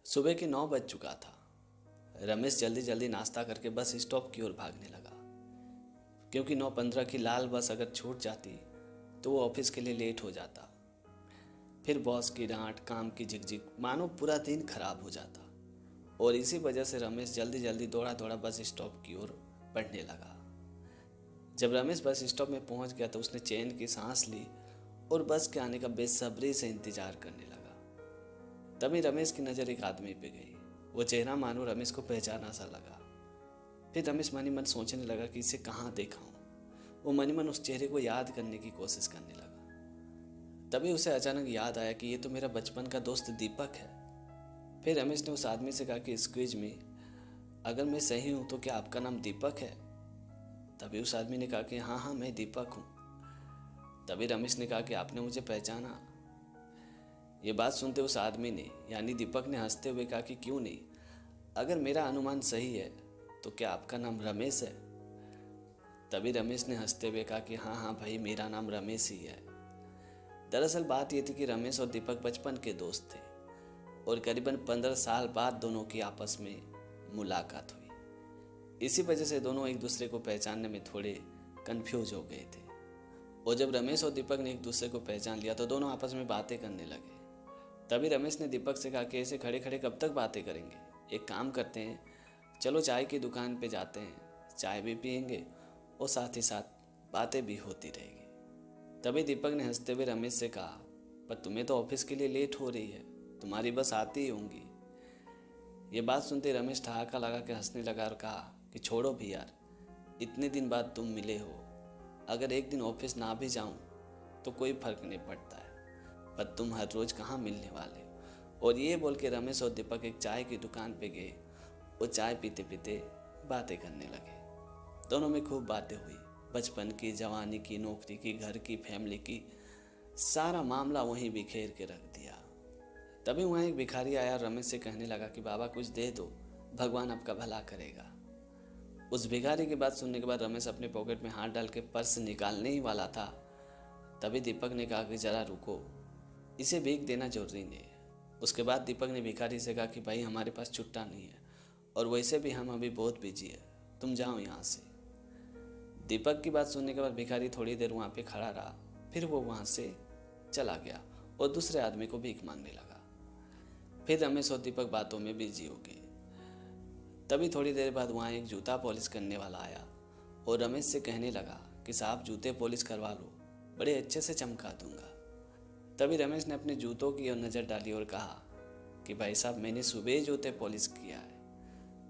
सुबह के 9 बज चुका था। रमेश जल्दी जल्दी नाश्ता करके बस स्टॉप की ओर भागने लगा, क्योंकि 9:15 की लाल बस अगर छूट जाती तो वो ऑफिस के लिए लेट हो जाता। फिर बॉस की डांट, काम की झिकझिक, मानो पूरा दिन खराब हो जाता। और इसी वजह से रमेश जल्दी जल्दी दौड़ा दौड़ा बस स्टॉप की ओर बढ़ने लगा। जब रमेश बस स्टॉप में पहुंच गया तो उसने चैन की सांस ली और बस के आने का बेसब्री से इंतजार करने लगा। तभी रमेश की नज़र एक आदमी पे गई। वो चेहरा मानो रमेश को पहचाना सा लगा। फिर रमेश मनी मन सोचने लगा कि इसे कहाँ देखा हूँ। वो मनी मन उस चेहरे को याद करने की कोशिश करने लगा। तभी उसे अचानक याद आया कि ये तो मेरा बचपन का दोस्त दीपक है। फिर रमेश ने उस आदमी से कहा कि एक्सक्यूज मी, अगर मैं सही हूँ तो क्या आपका नाम दीपक है? तभी उस आदमी ने कहा कि हाँ हाँ, मैं दीपक हूँ। तभी रमेश ने कहा कि आपने मुझे पहचाना? ये बात सुनते उस आदमी ने यानी दीपक ने हंसते हुए कहा कि क्यों नहीं, अगर मेरा अनुमान सही है तो क्या आपका नाम रमेश है? तभी रमेश ने हंसते हुए कहा कि हाँ हाँ भाई, मेरा नाम रमेश ही है। दरअसल बात ये थी कि रमेश और दीपक बचपन के दोस्त थे और करीबन 15 साल बाद दोनों की आपस में मुलाकात हुई। इसी वजह से दोनों एक दूसरे को पहचानने में थोड़े कंफ्यूज हो गए थे। और जब रमेश और दीपक ने एक दूसरे को पहचान लिया तो दोनों आपस में बातें करने लगे। तभी रमेश ने दीपक से कहा कि ऐसे खड़े खड़े कब तक बातें करेंगे, एक काम करते हैं, चलो चाय की दुकान पे जाते हैं, चाय भी पियेंगे और साथ ही साथ बातें भी होती रहेगी। तभी दीपक ने हंसते हुए रमेश से कहा, पर तुम्हें तो ऑफिस के लिए लेट हो रही है, तुम्हारी बस आती ही होंगी। ये बात सुनते रमेश ठहाका लगा के हंसने लगा और कहा कि छोड़ो भी यार, इतने दिन बाद तुम मिले हो, अगर एक दिन ऑफिस ना भी जाऊं तो कोई फर्क नहीं पड़ता है, पर तुम हर रोज कहाँ मिलने वाले हो। और ये बोल के रमेश और दीपक एक चाय की दुकान पे गए और चाय पीते पीते बातें करने लगे। दोनों में खूब बातें हुई, बचपन की, जवानी की, नौकरी की, घर की, फैमिली की, सारा मामला वहीं बिखेर के रख दिया। तभी वहाँ एक भिखारी आया और रमेश से कहने लगा कि बाबा कुछ दे दो, भगवान आपका भला करेगा। उस भिखारी की बात सुनने के बाद रमेश अपने पॉकेट में हाथ डाल के पर्स निकालने ही वाला था। तभी दीपक ने कहा कि जरा रुको, इसे भीख देना जरूरी नहीं है। उसके बाद दीपक ने भिखारी से कहा कि भाई हमारे पास छुट्टा नहीं है और वैसे भी हम अभी बहुत बिजी है, तुम जाओ यहाँ से। दीपक की बात सुनने के बाद भिखारी थोड़ी देर वहाँ पे खड़ा रहा, फिर वो वहाँ से चला गया और दूसरे आदमी को भीख मांगने लगा। फिर रमेश और दीपक बातों में बिजी हो गए। तभी थोड़ी देर बाद वहाँ एक जूता पॉलिश करने वाला आया और रमेश से कहने लगा कि साहब जूते पॉलिश करवा लो, बड़े अच्छे से चमका दूंगा। तभी रमेश ने अपने जूतों की ओर नज़र डाली और कहा कि भाई साहब, मैंने सुबह ही जूते पॉलिश किया है,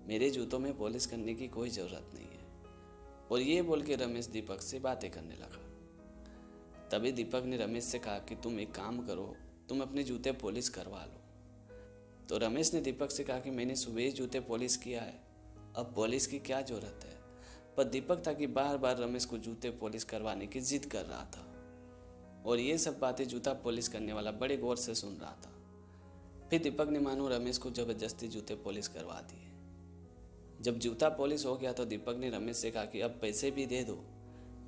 मेरे जूतों में पॉलिश करने की कोई ज़रूरत नहीं है। और ये बोल के रमेश दीपक से बातें करने लगा। तभी दीपक ने रमेश से कहा कि तुम एक काम करो, तुम अपने जूते पॉलिश करवा लो। तो रमेश ने दीपक से कहा कि मैंने सुबह ही जूते पॉलिश किया है, अब पॉलिश की क्या ज़रूरत है। पर दीपक था कि बार बार रमेश को जूते पॉलिश करवाने की जिद कर रहा था और ये सब बातें जूता पॉलिश करने वाला बड़े गौर से सुन रहा था। फिर दीपक ने मानो रमेश को जबरदस्ती जूते पॉलिश करवा दिए। जब जूता पॉलिश हो गया तो दीपक ने रमेश से कहा कि अब पैसे भी दे दो,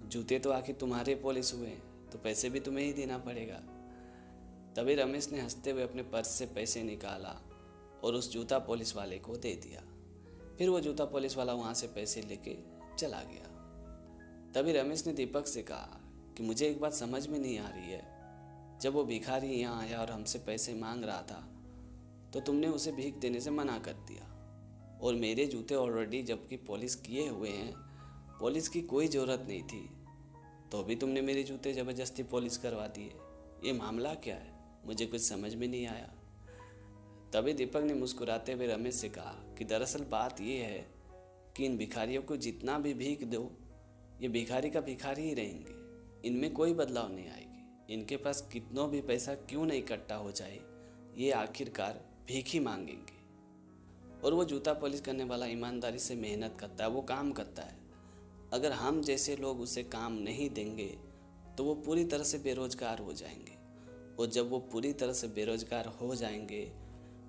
जूते तो आखिर तुम्हारे पॉलिश हुए तो पैसे भी तुम्हें ही देना पड़ेगा। तभी रमेश ने हंसते हुए अपने पर्स से पैसे निकाला और उस जूता पॉलिश वाले को दे दिया। फिर वो जूता पॉलिश वाला वहाँ से पैसे लेके चला गया। तभी रमेश ने दीपक से कहा कि मुझे एक बात समझ में नहीं आ रही है, जब वो भिखारी यहाँ आया और हमसे पैसे मांग रहा था तो तुमने उसे भीख देने से मना कर दिया, और मेरे जूते ऑलरेडी जबकि पॉलिश किए हुए हैं, पॉलिश की कोई ज़रूरत नहीं थी, तो भी तुमने मेरे जूते ज़बरदस्ती पॉलिश करवा दिए। ये मामला क्या है, मुझे कुछ समझ में नहीं आया। तभी दीपक ने मुस्कुराते हुए रमेश से कहा कि दरअसल बात ये है कि इन भिखारियों को जितना भी भीख दो, ये भिखारी का भिखारी ही रहेंगे, इनमें कोई बदलाव नहीं आएगी। इनके पास कितना भी पैसा क्यों नहीं इकट्ठा हो जाए, ये आखिरकार भीख ही मांगेंगे। और वो जूता पॉलिश करने वाला ईमानदारी से मेहनत करता है, वो काम करता है। अगर हम जैसे लोग उसे काम नहीं देंगे तो वो पूरी तरह से बेरोजगार हो जाएंगे, और जब वो पूरी तरह से बेरोजगार हो जाएंगे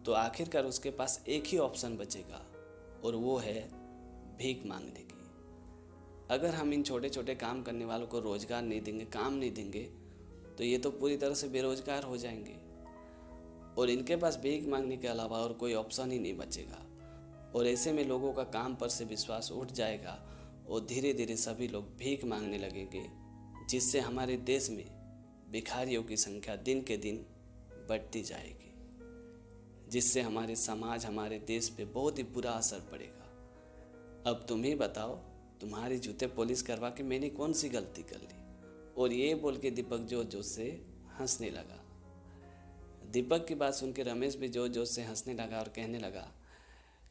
तो आखिरकार उसके पास एक ही ऑप्शन बचेगा, और वो है भीख मांगने की। अगर हम इन छोटे छोटे काम करने वालों को रोजगार नहीं देंगे, काम नहीं देंगे, तो ये तो पूरी तरह से बेरोजगार हो जाएंगे। और इनके पास भीख मांगने के अलावा और कोई ऑप्शन ही नहीं बचेगा। और ऐसे में लोगों का काम पर से विश्वास उठ जाएगा और धीरे धीरे सभी लोग भीख मांगने लगेंगे, जिससे हमारे देश में भिखारियों की संख्या दिन के दिन बढ़ती जाएगी, जिससे हमारे समाज, हमारे देश पे बहुत ही बुरा असर पड़ेगा। अब तुम ही बताओ, तुम्हारे जूते पॉलिश करवा के मैंने कौन सी गलती कर ली? और ये बोल के दीपक जोर जोर से हंसने लगा। दीपक की बात सुन के रमेश भी जोर जोर से हंसने लगा और कहने लगा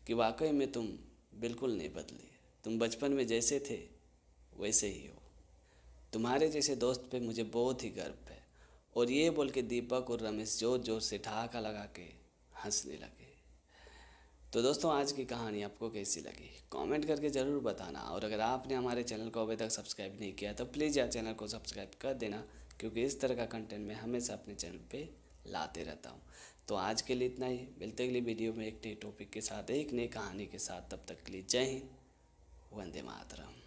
कि वाकई में तुम बिल्कुल नहीं बदले, तुम बचपन में जैसे थे वैसे ही हो। तुम्हारे जैसे दोस्त पे मुझे बहुत ही गर्व है। और ये बोल के दीपक और रमेश जोर जोर से ठहाका लगा के हंसने लगे। तो दोस्तों, आज की कहानी आपको कैसी लगी कमेंट करके ज़रूर बताना। और अगर आपने हमारे चैनल को अभी तक सब्सक्राइब नहीं किया तो प्लीज़ यार चैनल को सब्सक्राइब कर देना, क्योंकि इस तरह का कंटेंट मैं हमेशा अपने चैनल पे लाते रहता हूँ। तो आज के लिए इतना ही, मिलते अगली वीडियो में एक नए टॉपिक के साथ, एक नई कहानी के साथ। तब तक के लिए जय हिंद, वंदे मातरम।